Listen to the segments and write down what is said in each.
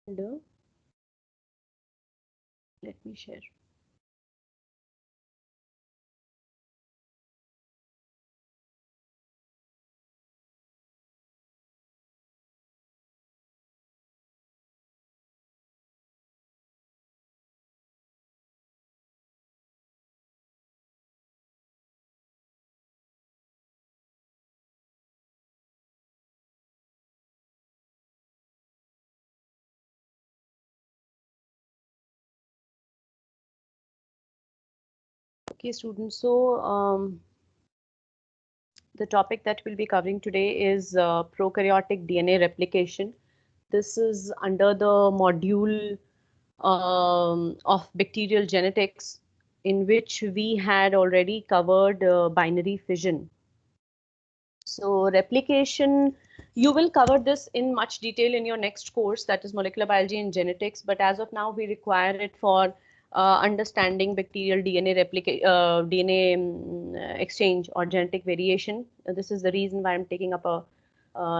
And let me share. Okay, students. So the topic that we'll be covering today is prokaryotic DNA replication. This is under the module of bacterial genetics, in which we had already covered binary fission. So replication, you will cover this in much detail in your next course, that is molecular biology and genetics. But as of now, we require it for understanding bacterial DNA exchange or genetic variation. This is the reason why I'm taking up a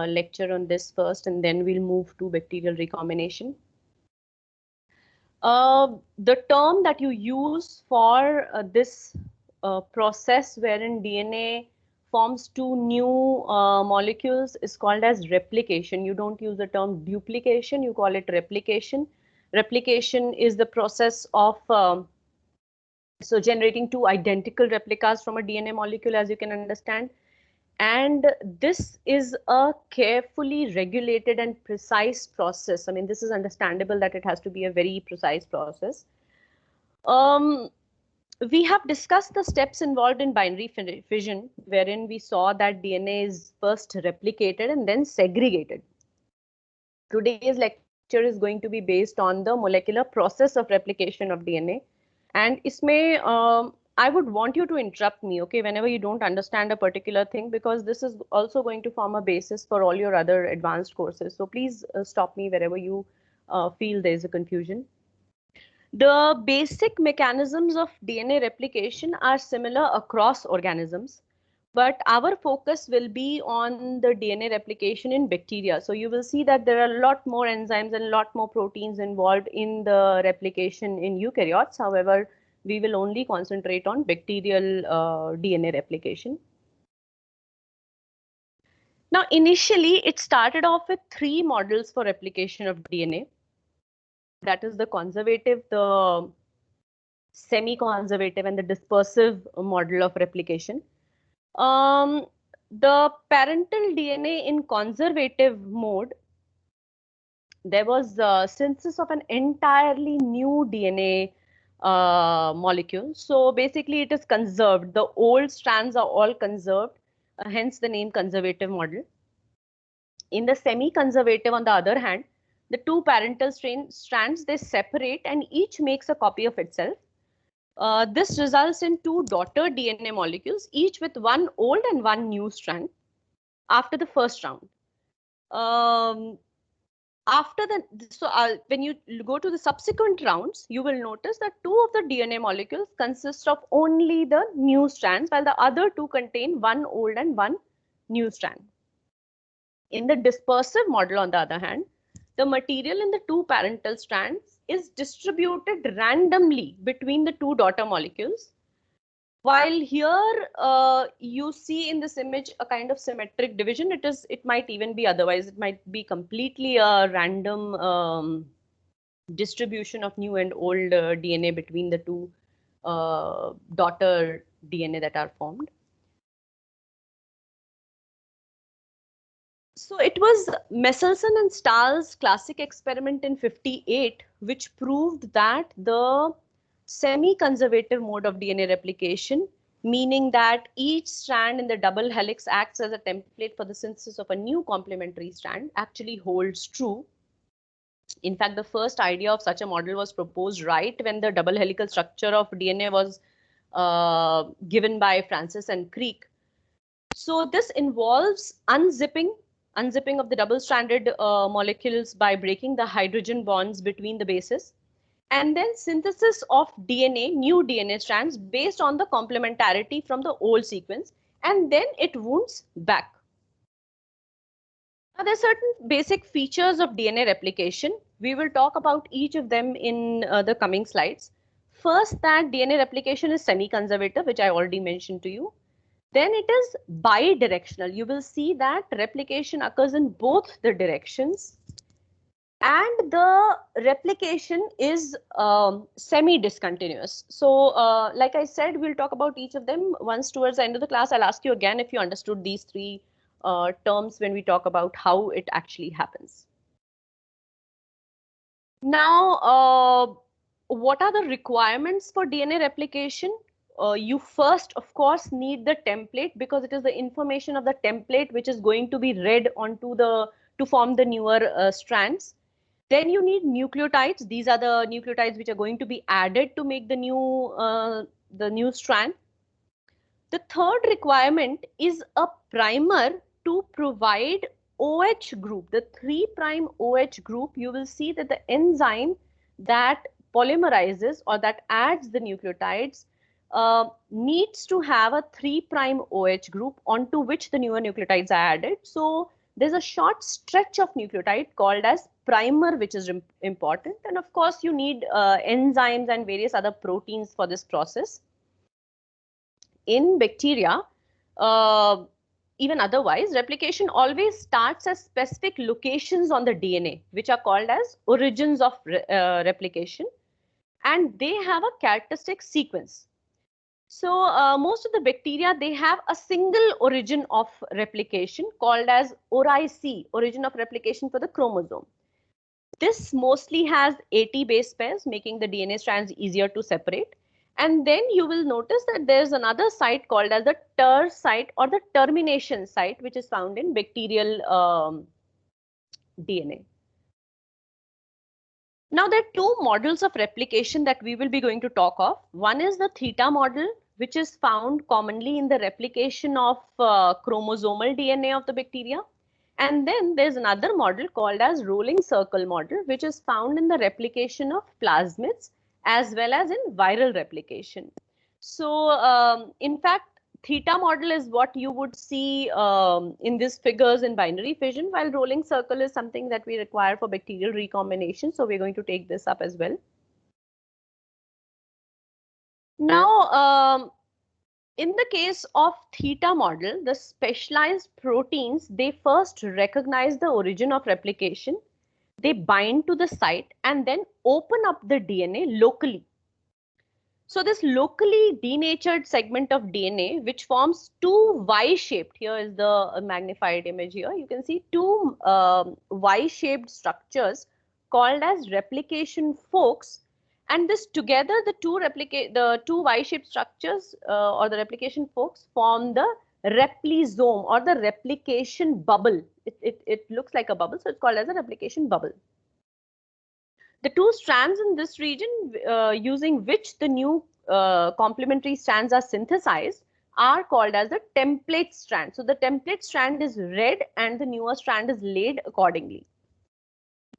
lecture on this first, and then we'll move to bacterial recombination. The term that you use for this process wherein DNA forms two new molecules is called as replication. You don't use the term duplication, you call it replication. Replication is the process of so generating two identical replicas from a DNA molecule, as you can understand. And this is a carefully regulated and precise process. I mean, this is understandable that it has to be a very precise process. Um, we have discussed the steps involved in binary fission, wherein we saw that DNA is first replicated and then segregated. Today's lecture is going to be based on the molecular process of replication of DNA. And isme, I would want you to interrupt me, okay, whenever you don't understand a particular thing, because this is also going to form a basis for all your other advanced courses. So please stop me wherever you feel there is a confusion. The basic mechanisms of DNA replication are similar across organisms, but our focus will be on the DNA replication in bacteria. So you will see that there are a lot more enzymes and a lot more proteins involved in the replication in eukaryotes. However, we will only concentrate on bacterial DNA replication. Now, initially, it started off with three models for replication of DNA. That is the conservative, the semi-conservative, and the dispersive model of replication. Um, the parental DNA in conservative mode, there was synthesis of an entirely new DNA molecule. So basically it is conserved. The old strands are all conserved, hence the name conservative model. In the semi-conservative, on the other hand, the two parental strands, they separate and each makes a copy of itself. This results in two daughter DNA molecules, each with one old and one new strand after the first round. Um, After the, so when you go to the subsequent rounds, you will notice that two of the DNA molecules consist of only the new strands, while the other two contain one old and one new strand. In the dispersive model, on the other hand, the material in the two parental strands is distributed randomly between the two daughter molecules. While here you see in this image a kind of symmetric division, it might even be otherwise. It might be completely a random distribution of new and old DNA between the two daughter DNA that are formed. So it was Messelson and Stahl's classic experiment in 58, which proved that the semi-conservative mode of DNA replication, meaning that each strand in the double helix acts as a template for the synthesis of a new complementary strand, actually holds true. In fact, the first idea of such a model was proposed right when the double helical structure of DNA was given by Francis and Crick. So this involves unzipping of the double-stranded molecules by breaking the hydrogen bonds between the bases, and then synthesis of DNA, new DNA strands based on the complementarity from the old sequence, and then it wounds back. Now, there are certain basic features of DNA replication. We will talk about each of them in the coming slides. First, that DNA replication is semi-conservative, which I already mentioned to you. Then it is bidirectional. You will see that replication occurs in both the directions. And the replication is semi-discontinuous. So, like I said, we'll talk about each of them once towards the end of the class. I'll ask you again if you understood these three terms when we talk about how it actually happens. Now, what are the requirements for DNA replication? You first, of course, need the template because it is the information of the template which is going to be read onto the to form the newer strands. Then you need nucleotides. These are the nucleotides which are going to be added to make the new strand. The third requirement is a primer to provide OH group, the 3' OH group. You will see that the enzyme that polymerizes or that adds the nucleotides needs to have a 3' OH group onto which the newer nucleotides are added. So there's a short stretch of nucleotide called as primer, which is important. And of course, you need enzymes and various other proteins for this process. In bacteria, even otherwise, replication always starts at specific locations on the DNA, which are called as origins of replication, and they have a characteristic sequence. So most of the bacteria, they have a single origin of replication called as ORIC, origin of replication for the chromosome. This mostly has 80 base pairs, making the DNA strands easier to separate. And then you will notice that there's another site called as the ter site or the termination site, which is found in bacterial DNA. Now, there are two models of replication that we will be going to talk of. One is the theta model, which is found commonly in the replication of chromosomal DNA of the bacteria. And then there's another model called as rolling circle model, which is found in the replication of plasmids as well as in viral replication. So, in fact, theta model is what you would see in these figures in binary fission, while rolling circle is something that we require for bacterial recombination. So, we're going to take this up as well. Now, in the case of theta model, the specialized proteins, they first recognize the origin of replication. They bind to the site and then open up the DNA locally. So this locally denatured segment of DNA, which forms two Y-shaped, here is the magnified image here, you can see two Y-shaped structures called as replication forks. And this together, the two Y-shaped structures or the replication forks form the replisome or the replication bubble. It looks like a bubble, so it's called as a replication bubble. The two strands in this region using which the new complementary strands are synthesized are called as the template strand. So the template strand is read and the newer strand is laid accordingly.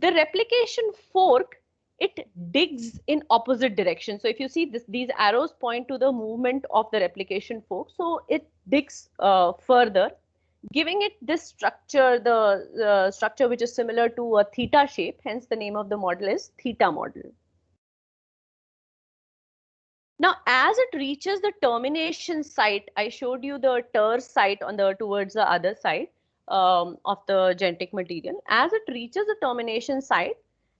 The replication fork, it digs in opposite direction. So if you see this, these arrows point to the movement of the replication fork. So it digs further, giving it this structure, the structure which is similar to a theta shape. Hence, the name of the model is theta model. Now, as it reaches the termination site, I showed you the ter site on the towards the other side of the genetic material. As it reaches the termination site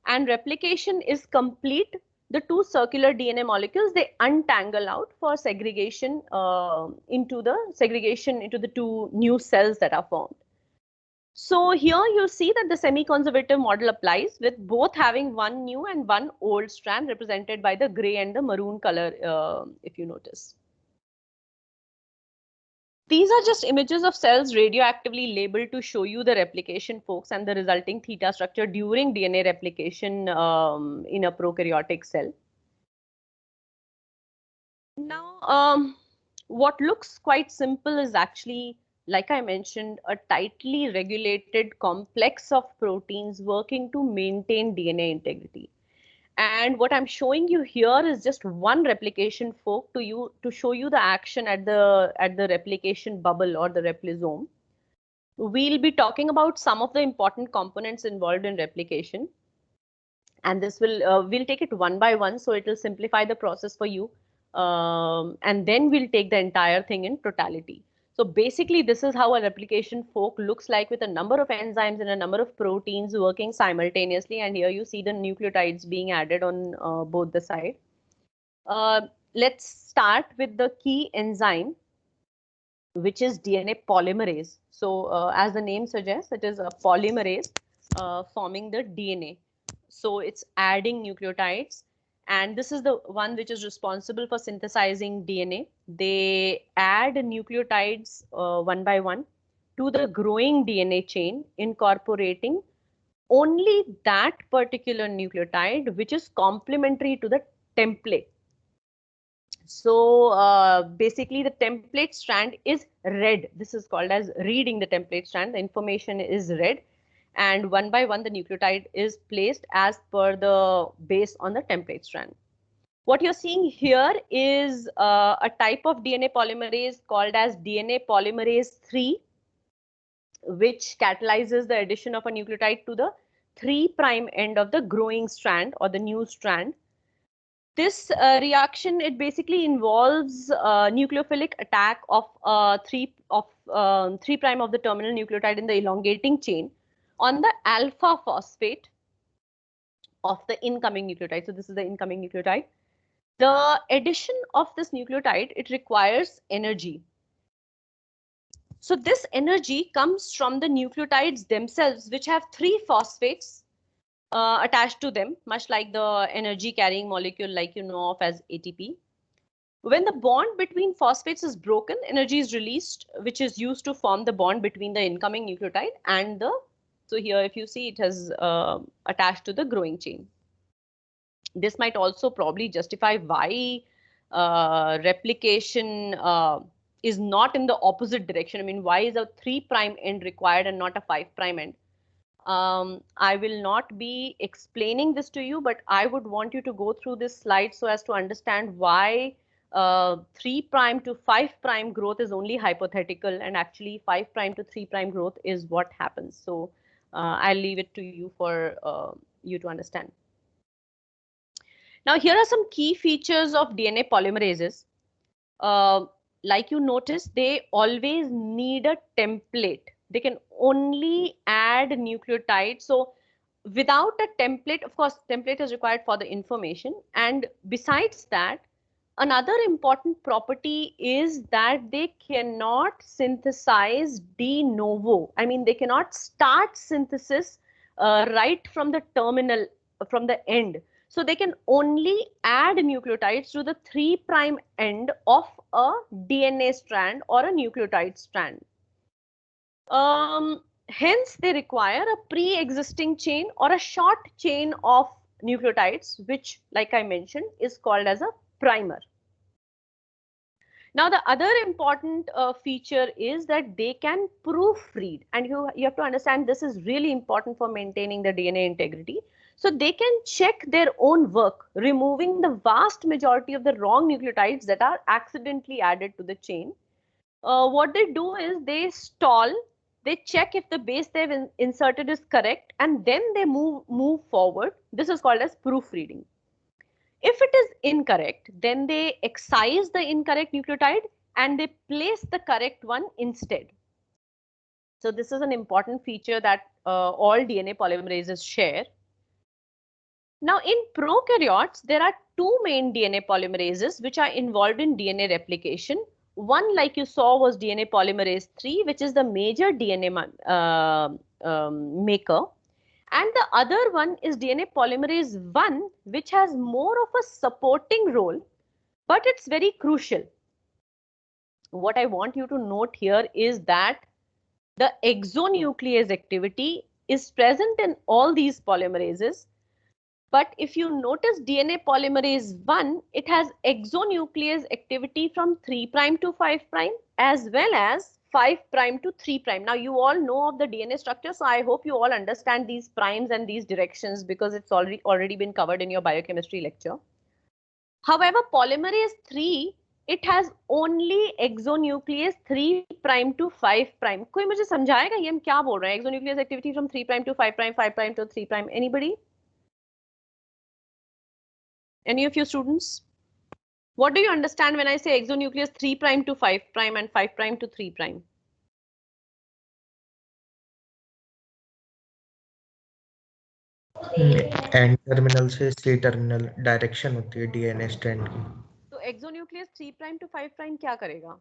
and replication is complete, the two circular DNA molecules, they untangle out for segregation into the two new cells that are formed. So here you see that the semi-conservative model applies with both having one new and one old strand represented by the gray and the maroon color, if you notice. These are just images of cells radioactively labeled to show you the replication forks and the resulting theta structure during DNA replication in a prokaryotic cell. Now, what looks quite simple is actually, like I mentioned, a tightly regulated complex of proteins working to maintain DNA integrity. And what I'm showing you here is just one replication fork to show you the action at the replication bubble or the replisome. we'll be talking about some of the important components involved in replication. And this will, we'll take it one by one, so it will simplify the process for you. And then we'll take the entire thing in totality. So basically, this is how a replication fork looks like, with a number of enzymes and a number of proteins working simultaneously. And here you see the nucleotides being added on both the sides. Let's start with the key enzyme, which is DNA polymerase. So as the name suggests, it is a polymerase forming the DNA. So it's adding nucleotides, and this is the one which is responsible for synthesizing DNA. They add nucleotides one by one to the growing DNA chain, incorporating only that particular nucleotide which is complementary to the template. So basically the template strand is read. This is called as reading the template strand. The information is read, and one by one the nucleotide is placed as per the base on the template strand. What you're seeing here is a type of DNA polymerase called as DNA polymerase 3, which catalyzes the addition of a nucleotide to the 3' end of the growing strand or the new strand. This reaction, it basically involves nucleophilic attack of 3' of the terminal nucleotide in the elongating chain on the alpha phosphate of the incoming nucleotide. So this is the incoming nucleotide. The addition of this nucleotide, it requires energy. So this energy comes from the nucleotides themselves, which have 3 phosphates attached to them, much like the energy carrying molecule like you know of as ATP. When the bond between phosphates is broken, energy is released, which is used to form the bond between the incoming nucleotide and the, so here if you see, it has attached to the growing chain. This might also probably justify why replication is not in the opposite direction. I mean, why is a 3' end required and not a 5' end? I will not be explaining this to you, but I would want you to go through this slide so as to understand why 3' to 5' growth is only hypothetical, and actually 5' to 3' growth is what happens. So I'll leave it to you for you to understand. Now, here are some key features of DNA polymerases. Like you notice, they always need a template. They can only add nucleotides. So without a template, of course, template is required for the information. And besides that, another important property is that they cannot synthesize de novo. I mean, they cannot start synthesis right from the terminal, from the end. So they can only add nucleotides to the 3' end of a DNA strand or a nucleotide strand. Hence, they require a pre-existing chain or a short chain of nucleotides, which, like I mentioned, is called as a primer. Now, the other important feature is that they can proofread, and you have to understand this is really important for maintaining the DNA integrity. So they can check their own work, removing the vast majority of the wrong nucleotides that are accidentally added to the chain. What they do is they stall, they check if the base they've inserted is correct, and then they move forward. This is called as proofreading. If it is incorrect, then they excise the incorrect nucleotide and they place the correct one instead. So this is an important feature that all DNA polymerases share. Now, in prokaryotes, there are 2 main DNA polymerases which are involved in DNA replication. One, like you saw, was DNA polymerase 3, which is the major DNA maker. And the other one is DNA polymerase 1, which has more of a supporting role, but it's very crucial. What I want you to note here is that the exonuclease activity is present in all these polymerases. But if you notice DNA polymerase 1, it has exonuclease activity from 3' to 5' as well as 5' to 3'. Now you all know of the DNA structure, so I hope you all understand these primes and these directions because it's already been covered in your biochemistry lecture. However, polymerase 3 it has only exonuclease 3' to 5'. कोई मुझे समझाएगा ये हम क्या बोल रहे हैं? Exonuclease activity from 3' to 5', 5' to 3'. Anybody? Any of your students? What do you understand when I say exonuclease 3' to 5' and 5' to 3'? And terminal से C terminal direction होती है डीएनए स्ट्रैंड की। तो exonuclease 3' to 5' क्या करेगा?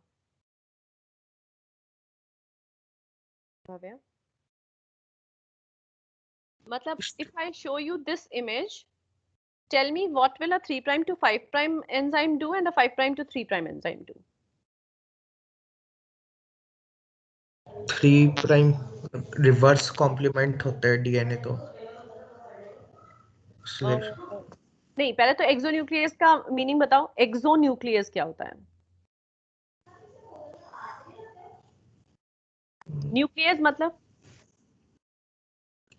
मतलब if I show you this image, tell me what will a 3' to 5' enzyme do and a 5' to 3' enzyme do? 3' reverse complement होता है डीएनए तो नहीं, पहले तो एक्सोन्यूक्लियस का मीनिंग बताओ। एक्सोन्यूक्लियस क्या होता है? न्यूक्लियस मतलब?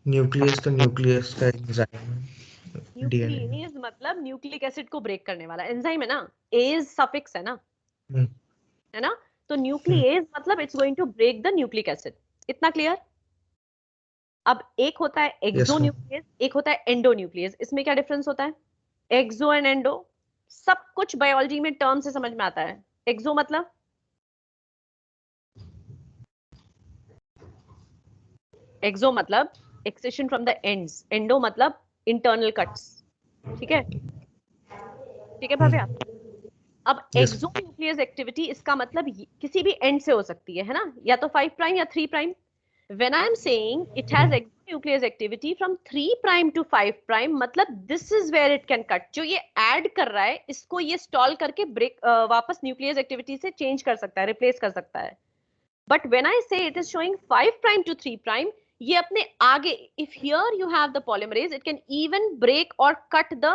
न्यूक्लियस तो न्यूक्लियस का एंजाइम है डीएनए में। न्यूक्लियस मतलब न्यूक्लिक एसिड को ब्रेक करने वाला एंजाइम है ना, एज सफिक्स है ना, है ना? तो न्यूक्लियस मतलब it's going to break the nucleic acid. इतना क्लियर? अब एक होता है एक्सोन्यूक्लियस, एक होता है एंडोन्यूक्लियस। इसमें क्या डिफरेंस होता है? एक्सो एंड एंडो सब कुछ बायोलॉजी में टर्म से समझ में आता है। एक्सो मतलब excision from the ends, endo मतलब इंटरनल कट्स। ठीक है, ठीक है भव्या? अब एक्सोन्यूक्लियस एक्टिविटी इसका मतलब किसी भी एंड से हो सकती है ना, या तो 5' या 3'। When I am saying it has exonuclease activity from 3' to 5', मतलब this is where it can cut। जो ये ऐड कर रहा है इसको ये स्टॉल करके ब्रेक वापस न्यूक्लियस एक्टिविटी से चेंज कर सकता है, रिप्लेस कर सकता है। बट व्हेन आई से इट इज शोइंग 5' to 3', ये अपने आगे, if here you have the polymerase, it can even break और cut the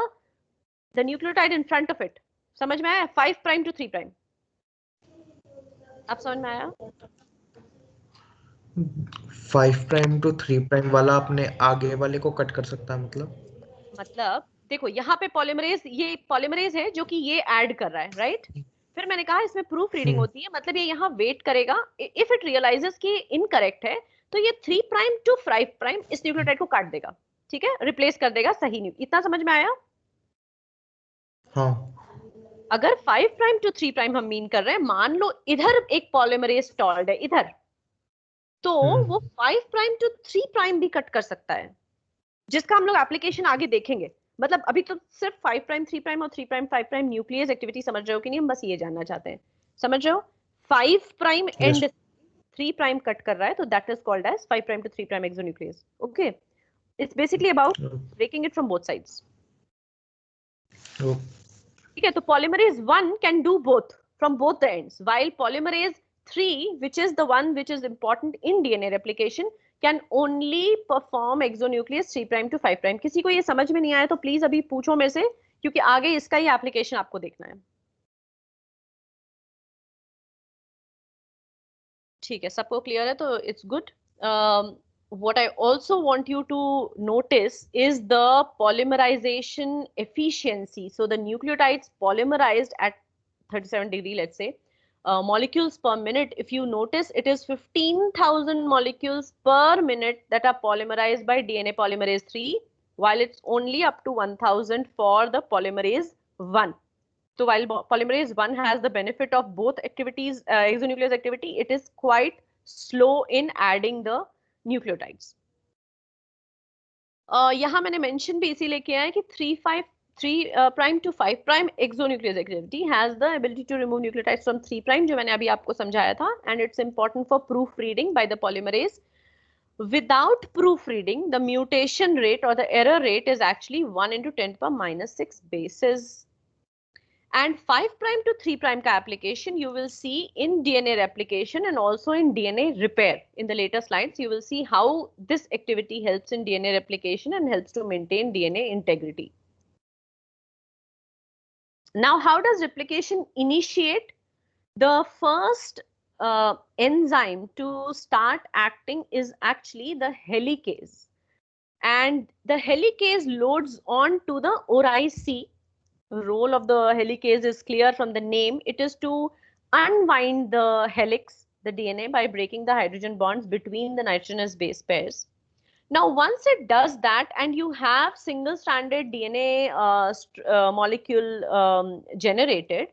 nucleotide in front of it. समझ में आया? 5' to 3'। अब समझ में आया? 5' to 3' वाला अपने आगे वाले को कट कर सकता है मतलब देखो यहाँ पे पॉलीमरेज, ये पॉलीमरेज है जो कि ये ऐड कर रहा है, राइट? फिर मैंने कहा इसमें प्रूफ रीडिंग होती है, मतलब ये यहाँ वेट करेगा। इफ इट रियलाइजेस कि इनकरेक्ट है तो ये 3' to 5' इस न्यूक्लियोटाइड को काट देगा, ठीक है, रिप्लेस कर देगा सही न्यू। इतना समझ में आया? हाँ। अगर 5' to 3' हम मीन कर रहे हैं, मान लो इधर एक पॉलीमरेज स्टॉल्ड है इधर, तो वो 5' to 3' भी कट कर सकता है, जिसका हम लोग एप्लीकेशन आगे देखेंगे। मतलब अभी तो सिर्फ 5', 3' और 3', 5' न्यूक्लियस एक्टिविटी समझ रहे हो कि नहीं, हम बस ये जानना चाहते हैं। समझ रहे हो? 5' एंड 3' कट कर रहा है तो that is called as 5' to 3' exonuclease. Okay, it's basically about breaking it from both sides. ठीक है, तो polymerase 1 can do both from both the ends, while polymerase 3, which is the one which is important in DNA replication, can only perform exonuclease 3' to 5'। किसी को ये समझ में नहीं आया तो प्लीज अभी पूछो मेरे से, क्योंकि आगे इसका ही एप्लीकेशन आपको देखना है। ठीक है, सबको क्लियर है तो it's good. what I also want you to notice is the polymerization efficiency. So the nucleotides polymerized at 37 degree, let's say, molecules per minute. If you notice, it is 15,000 molecules per minute that are polymerized by DNA polymerase 3, while it's only up to 1,000 for the polymerase 1. So while polymerase 1 has the benefit of both activities, exonuclease activity, it is quite slow in adding the nucleotides. यहाँ मैंने mention भी इसीलिए किया है कि 3' to 5' exonuclease activity has the ability to remove nucleotides from 3', जो मैंने अभी आपको समझाया था, and it's important for proofreading by the polymerase. Without proofreading, the mutation rate or the error rate is actually 1 into 10⁻⁻⁶ bases. And 5' to 3' ka application you will see in DNA replication and also in DNA repair. In the later slides, you will see how this activity helps in DNA replication and helps to maintain DNA integrity. Now, how does replication initiate? The first enzyme to start acting is actually the helicase. And the helicase loads on to the ORI-C. role of the helicase is clear from the name. It is to unwind the helix, the DNA, by breaking the hydrogen bonds between the nitrogenous base pairs. Now, once it does that and you have single-stranded DNA molecule generated,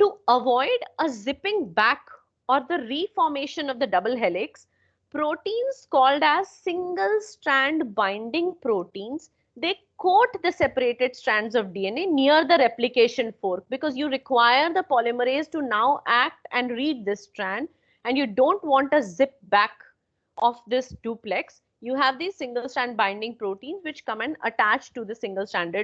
to avoid a zipping back or the reformation of the double helix, proteins called as single-strand binding proteins, they coat the separated strands of DNA near the replication fork, because you require the polymerase to now act and read this strand, and you don't want a zip back of this duplex. You have these single strand binding proteins which come and attach to the single strands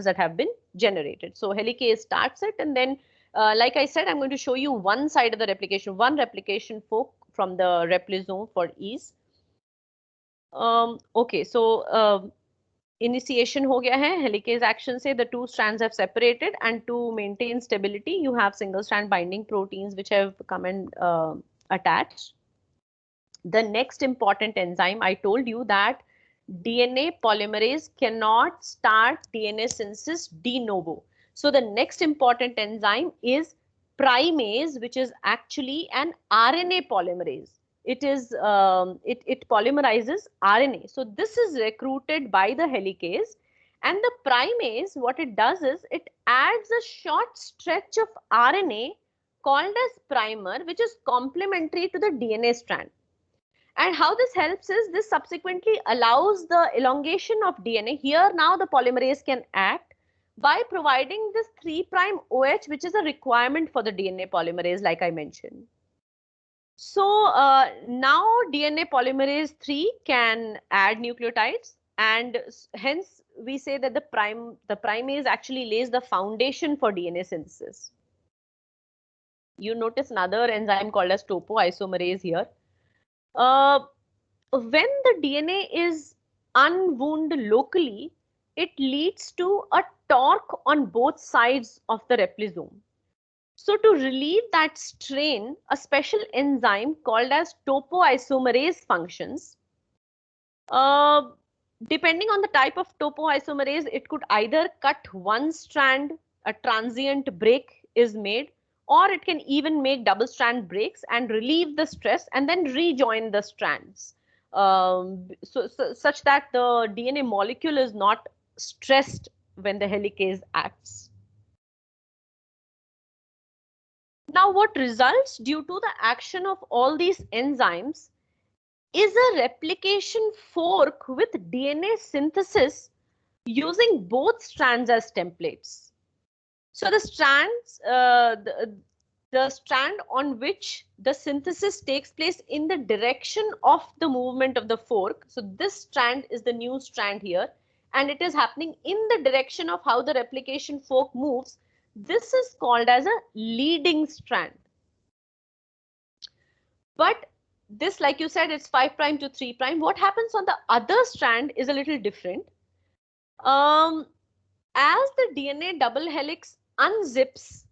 that have been generated. So helicase starts it, and then like I said, I'm going to show you one side of the replication, one replication fork from the replisome for ease. Okay, so initiation हो गया है helicase action से, the two strands have separated, and to maintain stability you have single strand binding proteins which have come and attached. The next important enzyme, I told you that DNA polymerase cannot start DNA synthesis de novo. So the next important enzyme is primase, which is actually an RNA polymerase. It polymerizes RNA. So this is recruited by the helicase, and the primase, what it does is it adds a short stretch of RNA called as primer, which is complementary to the DNA strand. And how this helps is this subsequently allows the elongation of DNA. Here now the polymerase can act by providing this 3' OH, which is a requirement for the DNA polymerase, like I mentioned. So now DNA polymerase 3 can add nucleotides, and hence we say that the primase actually lays the foundation for DNA synthesis. You notice another enzyme called as topoisomerase here. When the DNA is unwound locally, it leads to a torque on both sides of the replisome. So to relieve that strain, a special enzyme called as topoisomerase functions. Depending on the type of topoisomerase, it could either cut one strand, a transient break is made, or it can even make double strand breaks and relieve the stress and then rejoin the strands. Such that the DNA molecule is not stressed when the helicase acts. Now, what results due to the action of all these enzymes is a replication fork with DNA synthesis using both strands as templates. So the strands, the strand on which the synthesis takes place in the direction of the movement of the fork. So this strand is the new strand here, and it is happening in the direction of how the replication fork moves. This is called as a leading strand. But this, like you said, it's 5' to 3'. What happens on the other strand is a little different. As the DNA double helix unzips,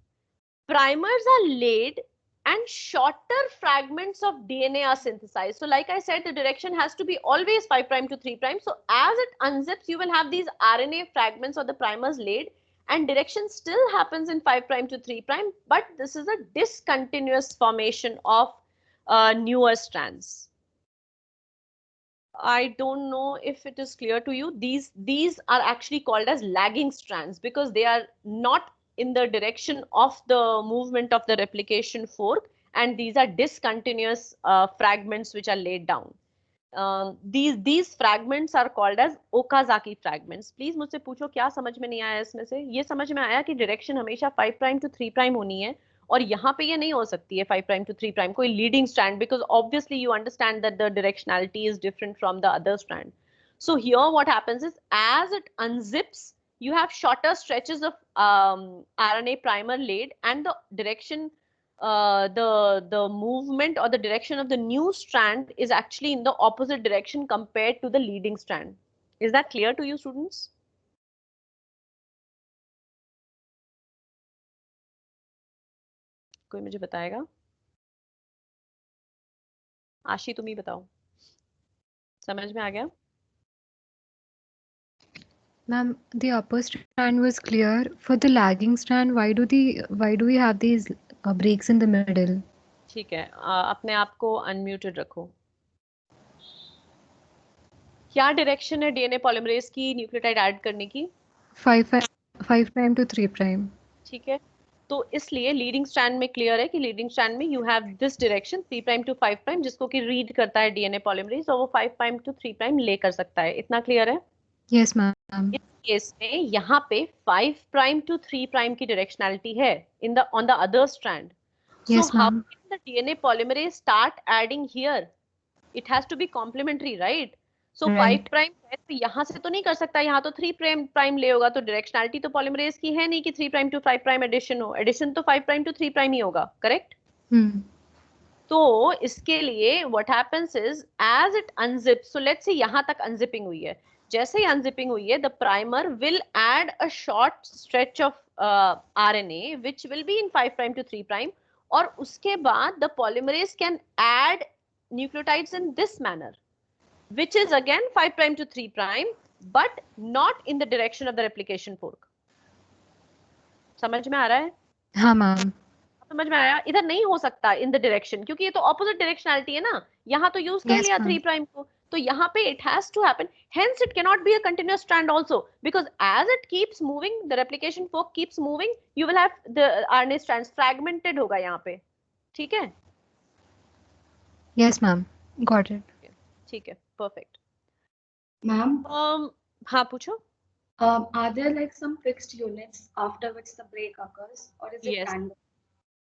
primers are laid and shorter fragments of DNA are synthesized. So like I said, the direction has to be always 5' to 3'. So as it unzips, you will have these RNA fragments or the primers laid, and direction still happens in 5' to 3', but this is a discontinuous formation of newer strands. I don't know if it is clear to you. These are actually called as lagging strands because they are not in the direction of the movement of the replication fork, and these are discontinuous fragments which are laid down. These fragments are called as Okazaki fragments. Please मुझसे पूछो क्या समझ में नहीं आया इसमें से? ये समझ में आया कि direction हमेशा 5' to 3' होनी है, और यहाँ पे ये नहीं हो सकती है 5' to 3' कोई leading strand, because obviously you understand that the directionality is different from the other strand. So here what happens is, as it unzips, you have shorter stretches of RNA primer laid, and the direction, the movement or the direction of the new strand is actually in the opposite direction compared to the leading strand. Is that clear to you, students? कोई मुझे बताएगा? आशी तुम ही बताओ, समझ में आ गया? Ma'am, the upper strand was clear. For the lagging strand, why do we have these breaks in the middle? ठीक है, अपने आप को अनम्यूटेड रखो। क्या डायरेक्शन है डीएनए पॉलीमरेज की न्यूक्लियोटाइड ऐड करने की? 5 prime to 3 prime. ठीक है, तो इसलिए लीडिंग स्ट्रैंड में क्लियर है कि लीडिंग स्ट्रैंड में you have this direction 3 prime to 5 prime, जिसको कि रीड करता है डीएनए पॉलीमरेज, और वो 5 प्राइम टू 3 प्राइम ले कर सकता है। इतना क्लियर है? Yes, ma'am. इस केस में यहाँ पे 5 प्राइम टू 3 प्राइम की डायरेक्शनैलिटी है in the on the other strand. So Yes, how ma'am. Can the DNA polymerase start adding here? It has to be complementary, right? So 5 Right. Prime है तो यहाँ से तो नहीं कर सकता, यहाँ तो 3 प्राइम प्राइम ले होगा, तो डायरेक्शनैलिटी तो पॉलीमरेज की है नहीं कि 3 प्राइम टू 5 प्राइम एडिशन हो। एडिशन तो 5 प्राइम टू 3 प्राइम ही होगा, करेक्ट? Hmm. तो इसके लिए what happens is as it unzip, so let's say यहाँ तक अनजिपिंग हुई है, जैसे ही अनजिपिंग हुई है the primer will add a short stretch of RNA which will be in 5 prime to 3 prime, और उसके बाद the polymerase can add nucleotides in this manner which is again 5 prime to 3 prime but not in the direction of the replication fork. समझ में आ रहा है? हाँ, ma'am. समझ में आया? इधर नहीं हो सकता इन द डायरेक्शन, क्योंकि ये तो ऑपोजिट डायरेक्शनैलिटी है ना। यहाँ तो यूज कर Yes, लिया ma'am. 3 प्राइम को, तो यहाँ पे it has to happen, hence it can not be a continuous strand also, because as it keeps moving the replication fork keeps moving, you will have the RNA strands fragmented होगा यहाँ पे। ठीक है? Yes, ma'am. Got it. ठीक है, perfect. Ma'am, हाँ पूछो। are there like some fixed units after which the break occurs, or is it Yes. random?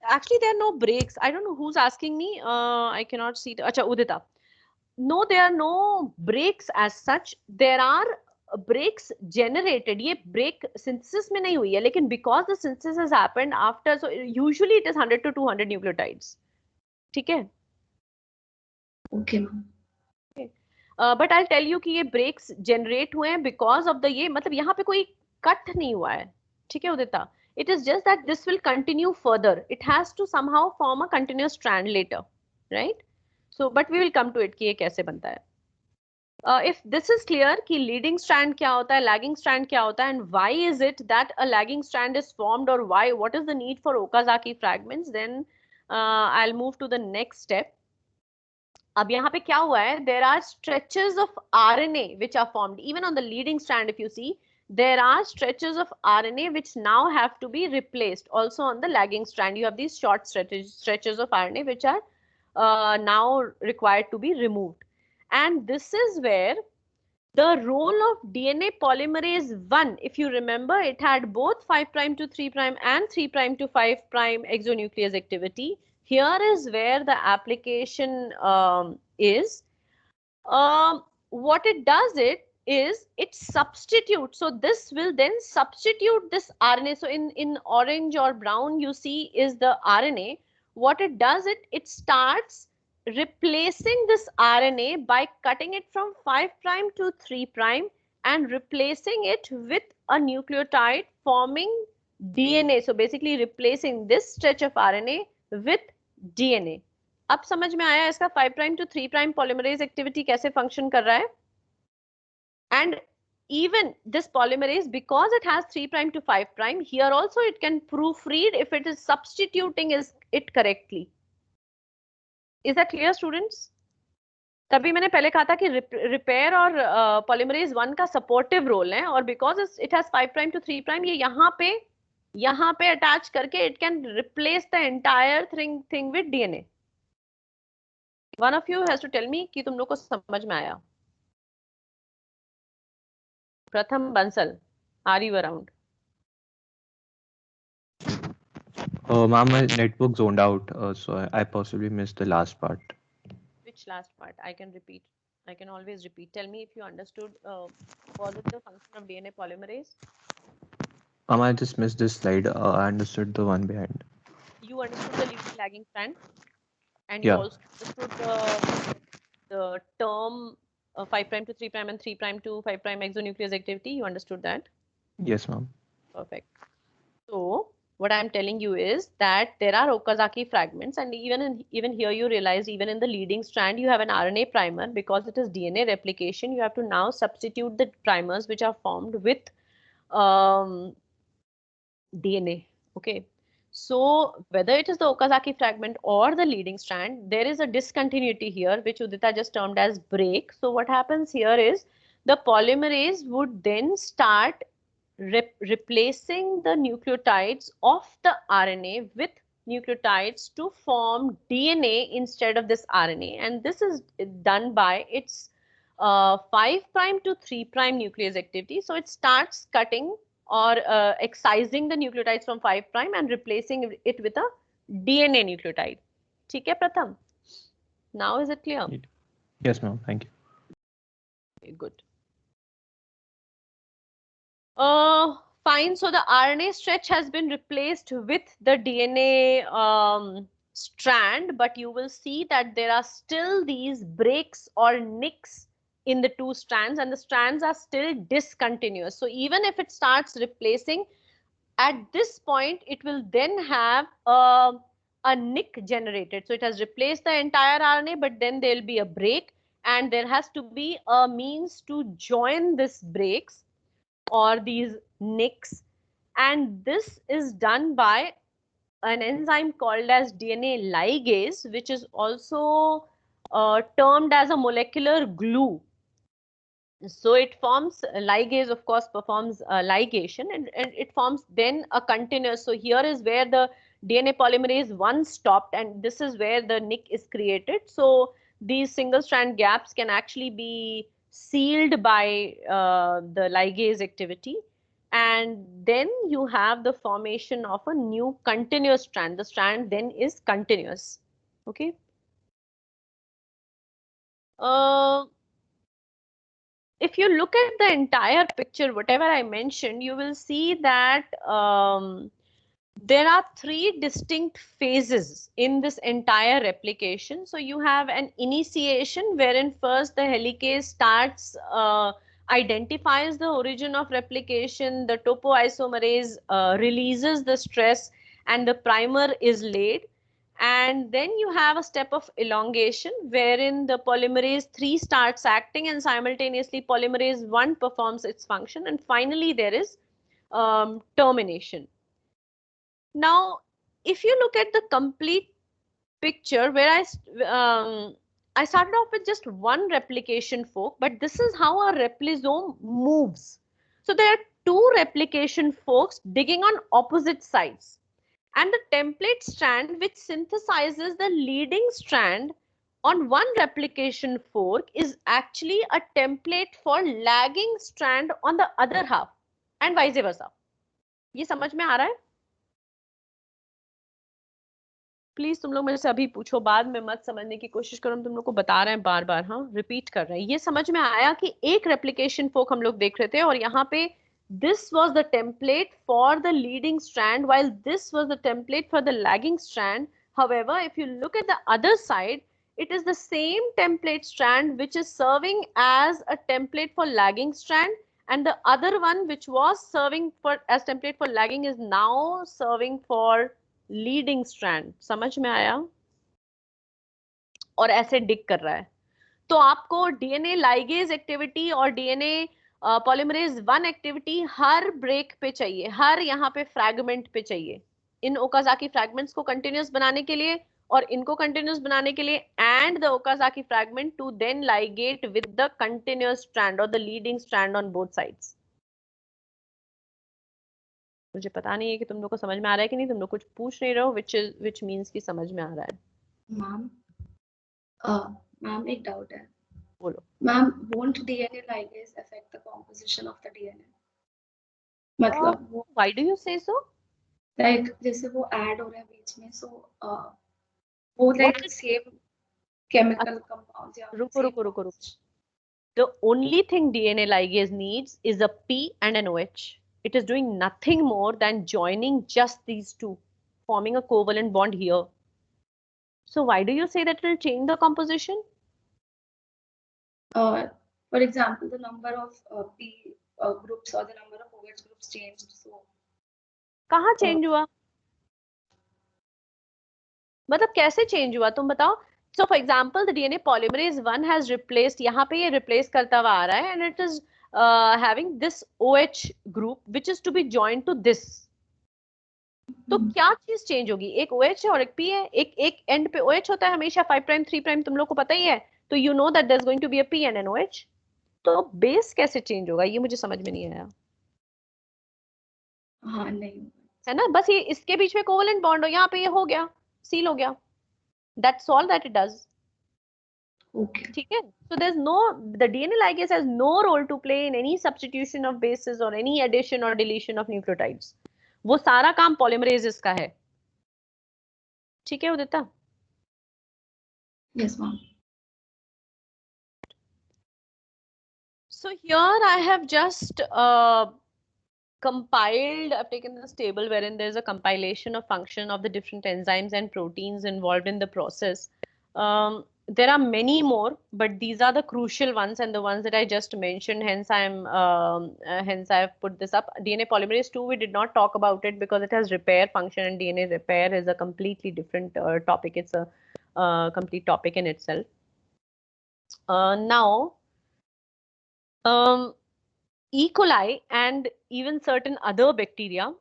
Actually, there are no breaks. I don't know who's asking me. I cannot see. Acha, Udita. No, there are no breaks as such. There are breaks generated. ये break synthesis में नहीं हुई है, लेकिन because the synthesis has happened after, so usually it is 100 to 200 nucleotides. ठीक है? Okay, ma'am. But I'll tell you कि ये breaks generate हुए हैं because of the ये, मतलब यहाँ पे कोई cut नहीं हुआ है। ठीक है उदिता? It is just that this will continue further. It has to somehow form a continuous strand later, right? So, but we will come to it कि ये कैसे बनता है. If this is clear कि leading strand क्या होता है, lagging strand क्या होता है, and why is it that a lagging strand is formed, or why, what is the need for Okazaki fragments, then I'll move to the next step. अब यहाँ पे क्या हुआ है, there are stretches of RNA which are formed even on the leading strand. If you see, there are stretches of RNA which now have to be replaced. Also on the lagging strand, you have these short stretches of RNA which are now required to be removed. And this is where the role of DNA polymerase 1, if you remember, it had both 5 prime to 3 prime and 3 prime to 5 prime exonuclease activity. Here is where the application is. What it does is it substitutes. So this will then substitute this RNA. So in orange or brown you see is the RNA. What it does, it starts replacing this RNA by cutting it from 5 prime to 3 prime and replacing it with a nucleotide forming DNA. So basically replacing this stretch of RNA with DNA. अब समझ में आया इसका 5 prime to 3 prime polymerase activity कैसे function कर रहा है? And even this polymerase, because it has 3 prime to 5 prime, here also it can proofread if it is substituting it correctly. Is that clear, students? तभी मैंने पहले कहा था कि रिपेयर और पॉलीमरेज 1 का सपोर्टिव रोल है, और because it has 5 prime to 3 prime, ये यहाँ पे अटैच करके it can replace the entire thing with DNA. One of you has to tell me कि तुम लोग को समझ में आया. प्रथम Bansal, are you around? Ma'am, my network zoned out, so I possibly missed the last part. Which last part? I can repeat. I can always repeat. Tell me if you understood. Was it the function of DNA polymerase? I just missed this slide. I understood the one behind. You understood the leading lagging strand, and Yeah. you also understood the term 5 prime to 3 prime and 3 prime to 5 prime exonuclease activity. You understood that? Yes, ma'am. Perfect. So what I'm telling you is that there are Okazaki fragments, and even here you realize even in the leading strand you have an RNA primer. Because it is DNA replication, you have to now substitute the primers which are formed with DNA. Okay, so whether it is the Okazaki fragment or the leading strand, there is a discontinuity here which Udita just termed as break. So what happens here is the polymerase would then start replacing the nucleotides of the RNA with nucleotides to form DNA instead of this RNA, and this is done by its 5' to 3' nuclease activity. So it starts cutting or excising the nucleotides from 5' and replacing it with a DNA nucleotide. ठीक है प्रथम? Now is it clear? Yes, ma'am. Thank you. Okay, good. Fine. So the RNA stretch has been replaced with the DNA strand, but you will see that there are still these breaks or nicks in the two strands, and the strands are still discontinuous. So even if it starts replacing, at this point, it will then have a nick generated. So it has replaced the entire RNA, but then there will be a break, and there has to be a means to join this breaks or these nicks, and this is done by an enzyme called as DNA ligase, which is also termed as a molecular glue. So it forms ligase, of course, performs ligation, and it forms then a continuous. So here is where the DNA polymerase 1 stopped, and this is where the nick is created. So these single strand gaps can actually be sealed by the ligase activity, and then you have the formation of a new continuous strand. The strand then is continuous. Okay. If you look at the entire picture, whatever I mentioned, you will see that there are three distinct phases in this entire replication. So you have an initiation wherein first the helicase starts, identifies the origin of replication, the topoisomerase releases the stress, and the primer is laid. And then you have a step of elongation wherein the polymerase 3 starts acting and simultaneously polymerase 1 performs its function. And finally, there is termination. Now, if you look at the complete picture where I started off with just one replication fork, but this is how a replisome moves. So there are two replication forks digging on opposite sides, and the template strand which synthesizes the leading strand on one replication fork is actually a template for lagging strand on the other half, and vice versa. ये समझ में आ रहा है? Please तुम लोग मेरे से अभी पूछो, बाद में मत समझने की कोशिश करो, हम तुम लोग को बता रहे हैं बार बार, हाँ रिपीट कर रहे हैं. ये समझ में आया कि एक रेप्लिकेशन फोक हम लोग देख रहे थे और यहाँ पे this was the template for the leading strand while this was the template for the lagging strand. However, if you look at the other side, it is the same template strand which is serving as a template for lagging strand, and the other one which was serving for as template for lagging is now serving for leading strand. समझ में आया? और ऐसे डिग कर रहा है. तो आपको डीएनए लाइगेज एक्टिविटी और डीएनए पॉलीमरेज 1 एक्टिविटी हर ब्रेक पे चाहिए, हर यहाँ पे फ्रैगमेंट पे चाहिए, इन ओकाजाकी फ्रैगमेंट्स को कंटिन्यूस बनाने के लिए और इनको कंटिन्यूस बनाने के लिए, and the Okazaki fragment to then ligate with the continuous strand और the leading strand on both sides. मुझे पता नहीं है कि तुम लोग को समझ में आ रहा है कि नहीं, तुम लोग कुछ पूछ नहीं रहे हो, which means कि समझ में आ रहा है. मैम एक डाउट है. बोलो. Ma'am, won't DNA ligase affect the composition of the DNA? मतलब वो why do you say so? like जैसे वो ऐड हो रहा है बीच में, so वो like same chemical compounds या रुको. The only thing DNA ligase needs is a P and an OH. It is doing nothing more than joining just these two, forming a covalent bond here. So why do you say that it will change the composition? For example, the number of P groups or the number of OH groups changed. So कहाँ change हुआ? मतलब कैसे change हुआ तुम बताओ. So for example, the DNA polymerase 1 has replaced, यहाँ पे ये replace करता हुआ आ रहा है, and it is having this OH group which is to be joined to this. तो क्या चीज चेंज होगी? एक OH है और एक P है. एक एंड पे OH होता है हमेशा, 5 प्राइम 3 प्राइम तुम लोग को पता ही है. तो you know that there's going to be a P and an OH. तो बेस कैसे चेंज होगा ये मुझे समझ में नहीं आया. हाँ नहीं है ना, बस ये इसके बीच में कोवेलेंट बॉन्ड हो, यहाँ पे ये हो गया, सील हो गया. That's all that it does. Okay. ठीक है. So there's no, the DNA ligase has no role to play in any substitution of bases or any addition or deletion of nucleotides. वो सारा काम polymerases का है. ठीक है Udita? Yes ma'am. So here I have just compiled, I've taken this table wherein there's a compilation of function of the different enzymes and proteins involved in the process. There are many more, but these are the crucial ones and the ones that I just mentioned. Hence, hence I've put this up. DNA polymerase 2, we did not talk about it because it has repair function, and DNA repair is a completely different topic. It's a complete topic in itself. Now, E. coli and even certain other bacteria,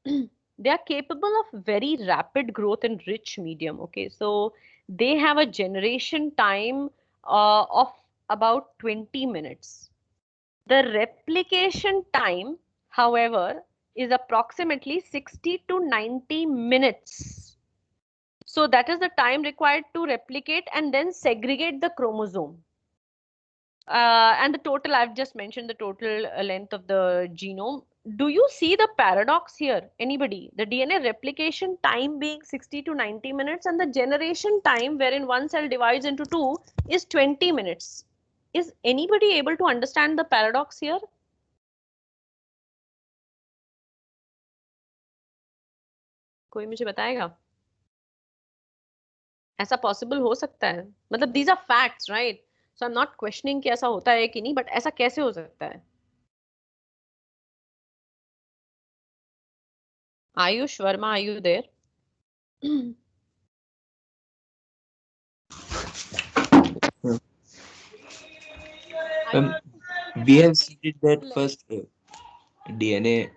they are capable of very rapid growth in rich medium. Okay, so they have a generation time of about 20 minutes. The replication time, however, is approximately 60 to 90 minutes. So that is the time required to replicate and then segregate the chromosome. And the total, I've just mentioned the total length of the genome. Do you see the paradox here? Anybody? The DNA replication time being 60 to 90 minutes and the generation time wherein one cell divides into two is 20 minutes. Is anybody able to understand the paradox here? कोई मुझे बताएगा? ऐसा possible हो सकता है? मतलब these are facts, right? So I'm not questioning कि ऐसा होता है कि नहीं, but ऐसा कैसे हो सकता है? Ayush Verma, are you there? We have seen that first DNA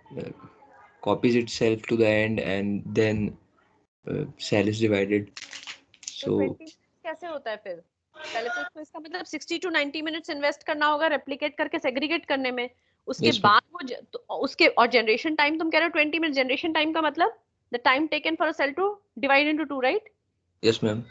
copies itself to the end and then cell is divided. So 20 minutes कैसे होता है फिर? पहले तो उसको इसका मतलब 60 to 90 minutes इन्वेस्ट करना होगा रेप्लिकेट करके सेग्रीगेट करने में. उसके बाद वो उसके और जनरेशन टाइम तुम कह रहे हो 20 मिनट. जनरेशन टाइम का मतलब the time taken for a cell to divide into two, right? Yes ma'am.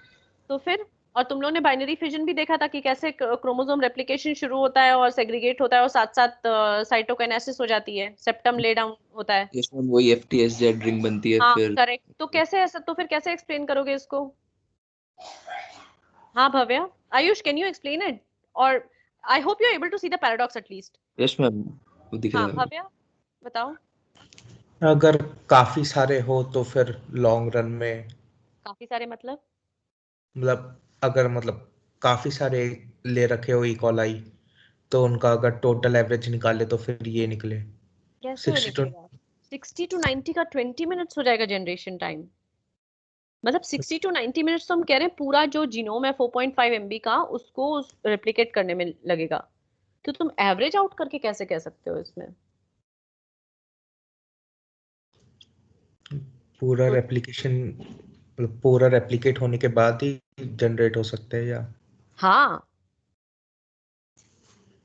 तो फिर और तुम लोगों ने बाइनरी फिजन भी देखा था कि कैसे क्रोमोसोम रेप्लिकेशन शुरू होता है और सेग्रीगेट होता है और साथ साथ साइटोकाइनेसिस हो जाती है, सेप्टम ले डाउन होता है. यस मैम, वही FTSZ रिंग बनती है. हाँ फिर करेक्ट. तो कैसे ऐसा, तो फिर कैसे एक्सप्लेन करोगे इसको? हाँ Bhavya, Ayush, can you explain it? और I hope you are able to see the paradox at least. Yes ma'am, वो दिख रहा हाँ है. भव्या बताओ. अगर काफी सारे हो तो फिर लॉन्ग रन में, काफी सारे मतलब मतलब अगर मतलब काफी सारे ले रखे हो इकोलाई, तो उनका अगर टोटल एवरेज निकाले तो फिर ये निकले कैसे हो 60 to निकलेगा? 60 टू 90 का 20 मिनट्स हो जाएगा जनरेशन टाइम. मतलब 60 टू 90 मिनट्स तो हम कह रहे हैं पूरा जो जीनोम है 4.5 MB का उसको रेप्लिकेट करने में लगेगा. तो तुम एवरेज आउट करके कैसे कह सकते हो इसमें? पूरा रेप्लिकेशन, मतलब पूरा रेप्लिकेट होने के बाद ही जनरेट हो सकते हैं या? हाँ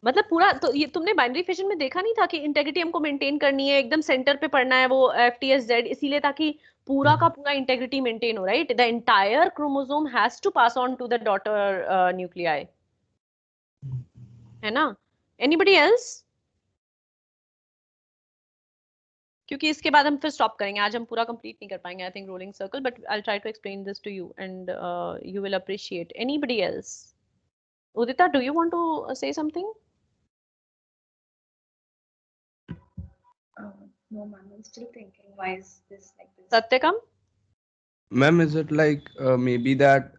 मतलब पूरा तो ये तुमने बाइनरी फिजन में देखा नहीं था कि इंटेग्रिटी हमको मेंटेन करनी है, एकदम सेंटर पे पढ़ना है वो FTSZ, इसीलिए ताकि पूरा का पूरा इंटेग्रिटी मेंटेन हो, right? The entire chromosome has to pass on to the daughter nuclei, है ना? Anybody else? क्योंकि इसके बाद हम फिर स्टॉप करेंगे, आज हम पूरा कंप्लीट नहीं कर पाएंगे I think rolling circle, but I will try to explain this to you and you will appreciate. Anybody else? Udita, do you want to say something? No, ma'am. I'm still thinking, why is this like this? Satyakam? Ma'am, is it like maybe that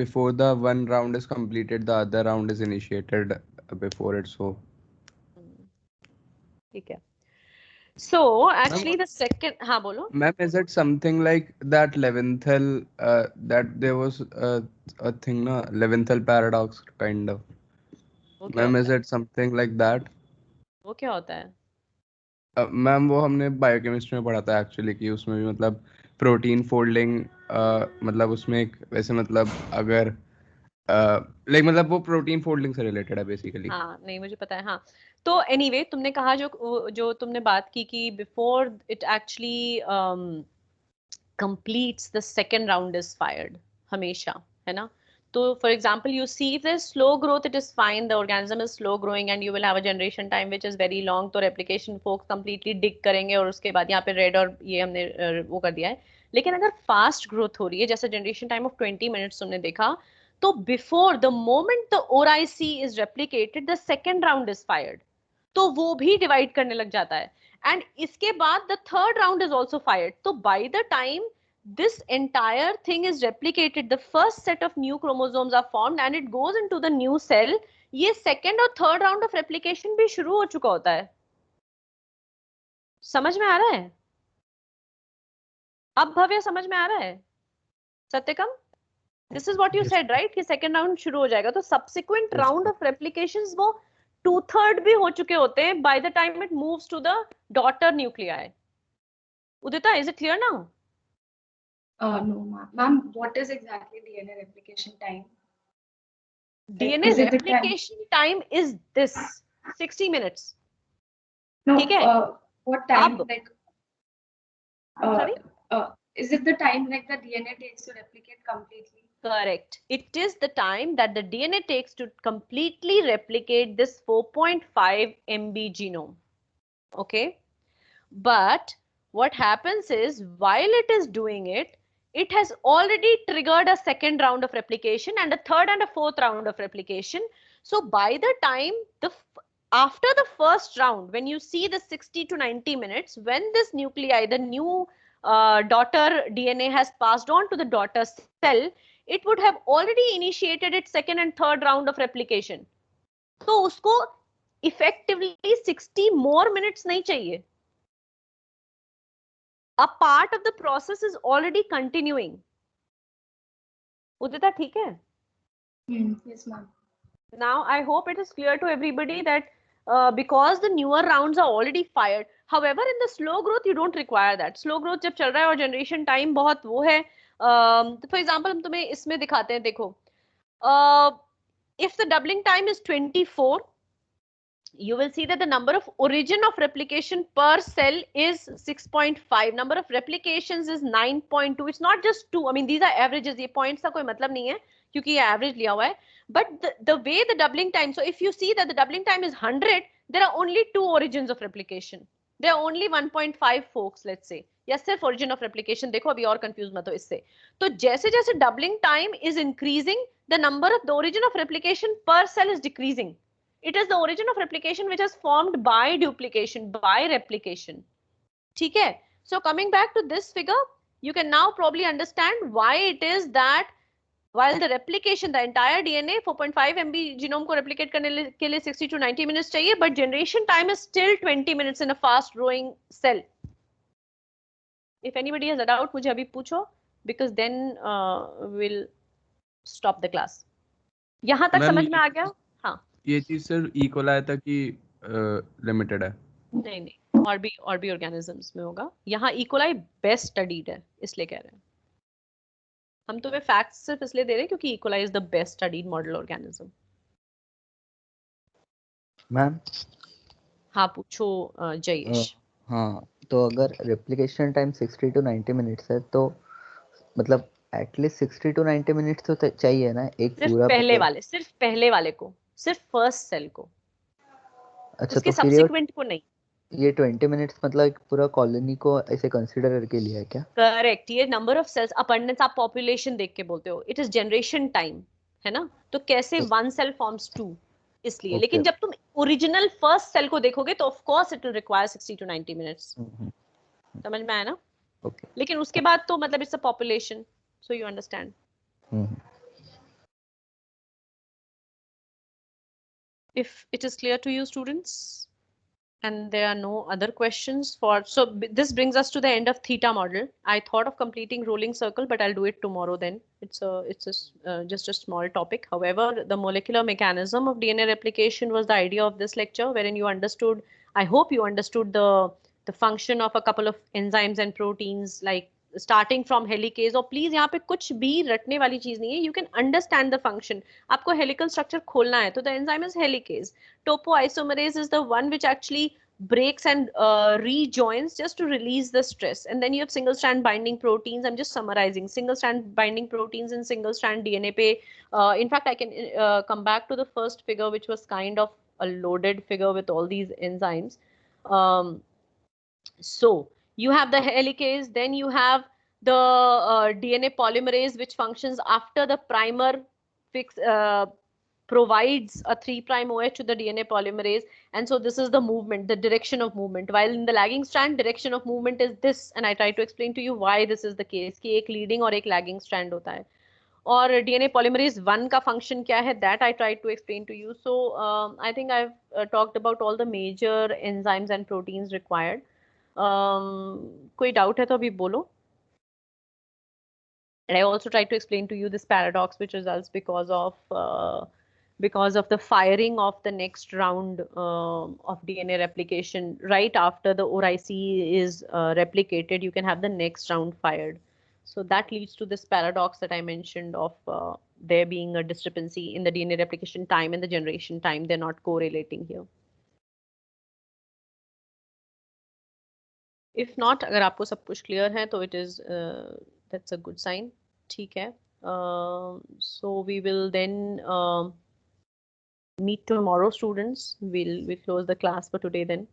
before the one round is completed, the other round is initiated before it? So ठीक है. So actually the second, हाँ बोलो. Ma'am, is it something like that Leventhal, that there was a thing, no? Leventhal paradox kind of. वो क्या Ma'am, होता is है? it something like that? वो क्या होता है? मैम वो हमने बायोकेमिस्ट्री में पढ़ा था एक्चुअली, कि उसमें भी मतलब प्रोटीन फोल्डिंग, मतलब उसमें एक वैसे मतलब अगर लाइक मतलब वो प्रोटीन फोल्डिंग से रिलेटेड है बेसिकली. हाँ नहीं मुझे पता है. हाँ तो एनीवे तुमने कहा जो तुमने बात की कि before it actually completes the second round is fired हमेशा, है ना? तो for example you see if there's slow growth it is fine, the organism is slow growing and you will have a generation time which is very long, तो replication folks completely dig करेंगे और उसके बाद यहाँ पे red और ये हमने वो कर दिया है. लेकिन अगर fast growth हो रही है जैसे generation time of 20 minutes तुमने देखा, तो before the moment the ORIC is replicated the second round is fired, तो वो भी डिवाइड करने लग जाता है. एंड इसके बाद the third round is also fired. तो by the time this entire thing is replicated, the first set of new chromosomes are formed and it goes into the new cell, ये second और third round of replication भी शुरू हो चुका होता है. समझ में आ रहा है? अब भव्य समझ में आ रहा है? सत्यकम, this is what you Yes. said right कि second round शुरू हो जाएगा, तो subsequent Yes. round of replications वो 2/3 भी हो चुके होते हैं by the time it moves to the daughter nuclei. Udita, is it clear now? No, ma'am. What is exactly DNA replication time? DNA Is it the time? replication time is this 60 minutes. No. ठीक है? What time? अब Like, sorry? is it the time like the DNA takes to replicate completely? Correct. It is the time that the DNA takes to completely replicate this 4.5 MB genome. Okay? But what happens is while it is doing it, it has already triggered a second round of replication and a third and a fourth round of replication. So by the time after the first round, when you see the 60 to 90 minutes, when this nuclei, the new daughter DNA has passed on to the daughter cell, it would have already initiated its second and third round of replication. तो उसको effectively 60 more minutes नहीं चाहिए. A part of the process is already continuing. Udita, ठीक है? Yes, ma'am. Now I hope it is clear to everybody that because the newer rounds are already fired. However, in the slow growth you don't require that. Slow growth जब चल रहा है और generation time बहुत वो है. For example हम तुम्हें इसमें दिखाते हैं, देखो. If the doubling time is 24, you will see that the number of origin of replication per cell is 6.5. Number of replications is 9.2. It's not just 2. I mean, these are averages. ये points का कोई मतलब नहीं है क्योंकि ये average लिया हुआ है. But the way the doubling time, so if you see that the doubling time is 100, there are only 2 origins of replication. There are only 1.5 folks, let's say. या सिर्फ origin of replication देखो, अभी और confuse मत हो इससे. तो जैसे जैसे doubling time is increasing, the number of the origin of replication per cell is decreasing. It is the origin of replication which is formed by duplication, by replication. ठीक है? So coming back to this figure, you can now probably understand why it is that while the replication, the entire DNA 4.5 MB genome को replicate करने के लिए 60 to 90 minutes चाहिए, but generation time is still 20 minutes in a fast growing cell. If anybody has a doubt, मुझे अभी पूछो, because then we'll stop the class. यहाँ तक समझ में आ गया? हाँ. ये चीज सिर्फ ई कोलाई तक ही लिमिटेड है? नहीं नहीं, और भी ऑर्गेनिजम्स में होगा. यहाँ ई कोलाई बेस्ट स्टडीड है, इसलिए कह रहे हैं हम. तुम्हें फैक्ट्स सिर्फ इसलिए दे रहे हैं क्योंकि E coli is the best studied model organism. Ma'am हाँ पूछो जयेश. हाँ, तो अगर रेप्लिकेशन टाइम 60 to 90 मिनट्स है तो मतलब एटलीस्ट 60 to 90 मिनट्स तो चाहिए ना एक सिर्फ पूरा सिर्फ पहले वाले को, सिर्फ फर्स्ट सेल को. अच्छा, उसके तो सब्सिक्वेंट को नहीं. ये 20 मिनट्स मतलब एक पूरा कॉलोनी को ऐसे कंसीडर करके लिया है क्या? करेक्ट. ये नंबर ऑफ सेल्स, अबंडेंस, आप पॉपुलेशन देख के बोलते हो. इट इज जनरेशन टाइम, है ना? तो कैसे 1 सेल फॉर्म्स 2, इसलिए. लेकिन जब तुम ओरिजिनल फर्स्ट सेल को देखोगे तो of course it will require 60 to 90 minutes. समझ में आया ना? ओके. लेकिन उसके बाद तो मतलब it's a population, so you understand. If it is clear to you students, And there are no other questions for, so this brings us to the end of theta model. I thought of completing rolling circle, but I'll do it tomorrow then. Just a small topic. However, the molecular mechanism of DNA replication was the idea of this lecture, wherein you understood, I hope you understood the function of a couple of enzymes and proteins, like starting from helicase. और please यहाँ पे कुछ भी रटने वाली चीज नहीं है. You can understand the function. आपको helical structure खोलना है, तो the enzyme is helicase. Topoisomerase is the one which actually breaks and rejoins just to release the stress. And then you have single strand binding proteins. I'm just summarizing. Single strand binding proteins and single strand DNA pe. In fact, I can come back to the first figure, which was kind of a loaded figure with all these enzymes. So you have the helicase, then you have the DNA polymerase, which functions after the primer provides a 3' OH to the DNA polymerase. And so this is the movement, the direction of movement. While in the lagging strand, direction of movement is this. And I try to explain to you why this is the case. कि एक leading और एक lagging strand होता है. और DNA polymerase 1 का function क्या है, that I tried to explain to you. So I think I've talked about all the major enzymes and proteins required. कोई doubt है तो अभी बोलो. And I also tried to explain to you this paradox, which results because of the firing of the next round of DNA replication. Right after the ORIC is replicated, you can have the next round fired. So that leads to this paradox that I mentioned of there being a discrepancy in the DNA replication time and the generation time. They're not correlating here. If not, अगर आपको सब कुछ clear है, तो it is that's a good sign. ठीक है. So we will then meet tomorrow, students. We'll close the class for today then.